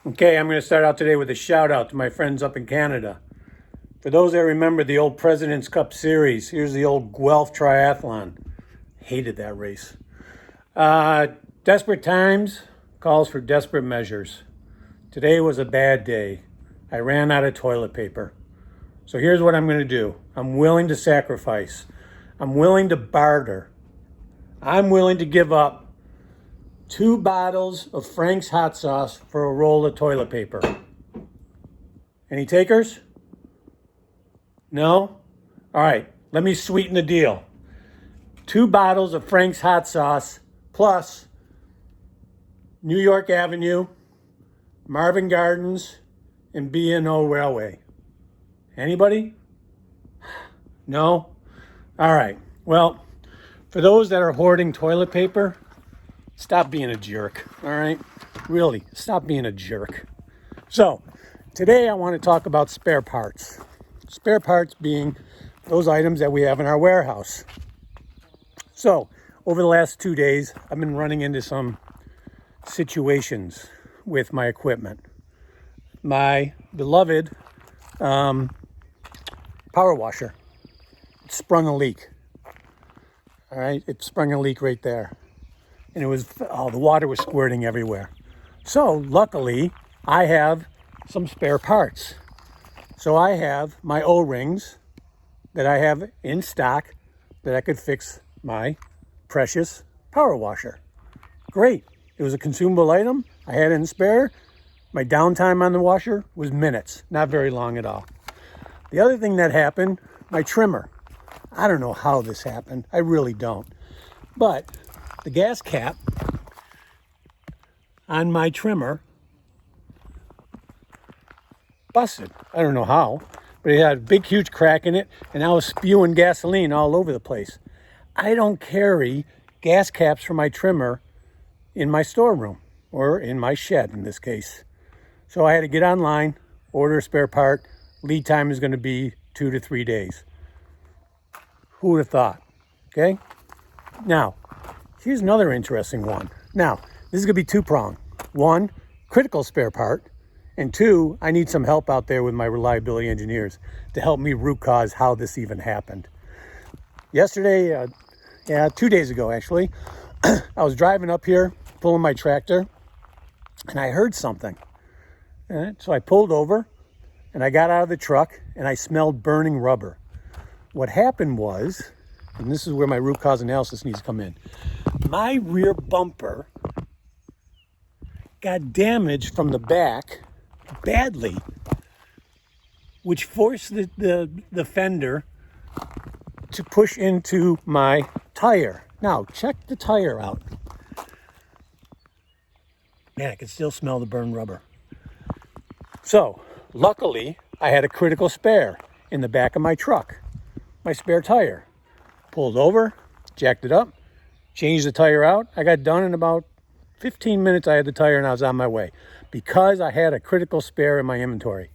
Okay, I'm going to start out today with a shout out to my friends up in Canada. For those that remember the old President's Cup Series, here's the old Guelph Triathlon. Hated that race. Desperate times calls for desperate measures. Today was a bad day. I ran out of toilet paper. So here's what I'm going to do. I'm willing to sacrifice. I'm willing to barter. I'm willing to give up 2 bottles of Frank's hot sauce for a roll of toilet paper. Any takers? No? All right, let me sweeten the deal. 2 bottles of Frank's hot sauce plus New York Avenue, Marvin Gardens, and B&O Railway. Anybody? No? All right. Well, for those that are hoarding toilet paper, stop being a jerk, all right? Really, stop being a jerk. So, today I want to talk about spare parts. Spare parts being those items that we have in our warehouse. So, over the last 2 days, I've been running into some situations with my equipment. My beloved power washer sprung a leak. All right, it sprung a leak right there. And it was, the water was squirting everywhere. So luckily, I have some spare parts. So I have my O-rings that I have in stock that I could fix my precious power washer. Great. It was a consumable item. I had it in spare. My downtime on the washer was minutes, not very long at all. The other thing that happened, my trimmer. I don't know how this happened. I really don't. But the gas cap on my trimmer busted. I don't know how, but it had a big, huge crack in it, and I was spewing gasoline all over the place. I don't carry gas caps for my trimmer in my storeroom, or in my shed in this case. So I had to get online, order a spare part. Lead time is going to be 2 to 3 days. Who would have thought? Okay? Now, here's another interesting one. Now, this is going to be 2-pronged. 1, critical spare part. And 2, I need some help out there with my reliability engineers to help me root cause how this even happened. Yesterday, 2 days ago actually, I was driving up here, pulling my tractor, and I heard something. So I pulled over, and I got out of the truck, and I smelled burning rubber. What happened was, and this is where my root cause analysis needs to come in, my rear bumper got damaged from the back badly, which forced the fender to push into my tire. Now, check the tire out. Man, I can still smell the burned rubber. So, luckily, I had a critical spare in the back of my truck. My spare tire. Pulled over, jacked it up, changed the tire out. I got done in about 15 minutes. I had the tire and I was on my way because I had a critical spare in my inventory.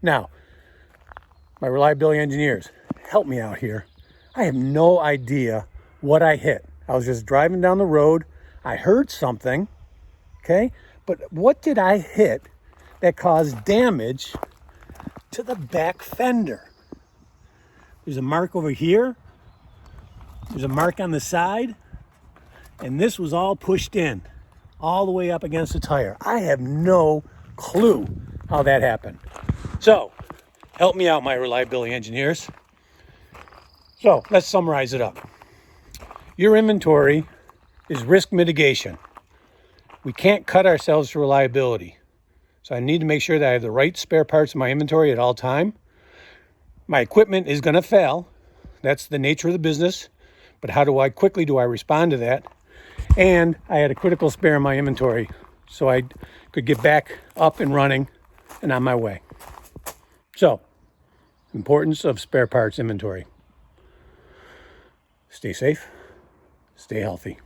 Now, my reliability engineers, help me out here. I have no idea what I hit. I was just driving down the road. I heard something, okay? But what did I hit that caused damage to the back fender? There's a mark over here. There's a mark on the side. And this was all pushed in, all the way up against the tire. I have no clue how that happened. So, help me out, my reliability engineers. So, let's summarize it up. Your inventory is risk mitigation. We can't cut ourselves to reliability. So I need to make sure that I have the right spare parts in my inventory at all time. My equipment is going to fail. That's the nature of the business. But how quickly do I respond to that? And I had a critical spare in my inventory so I could get back up and running and on my way. So, importance of spare parts inventory. Stay safe, stay healthy.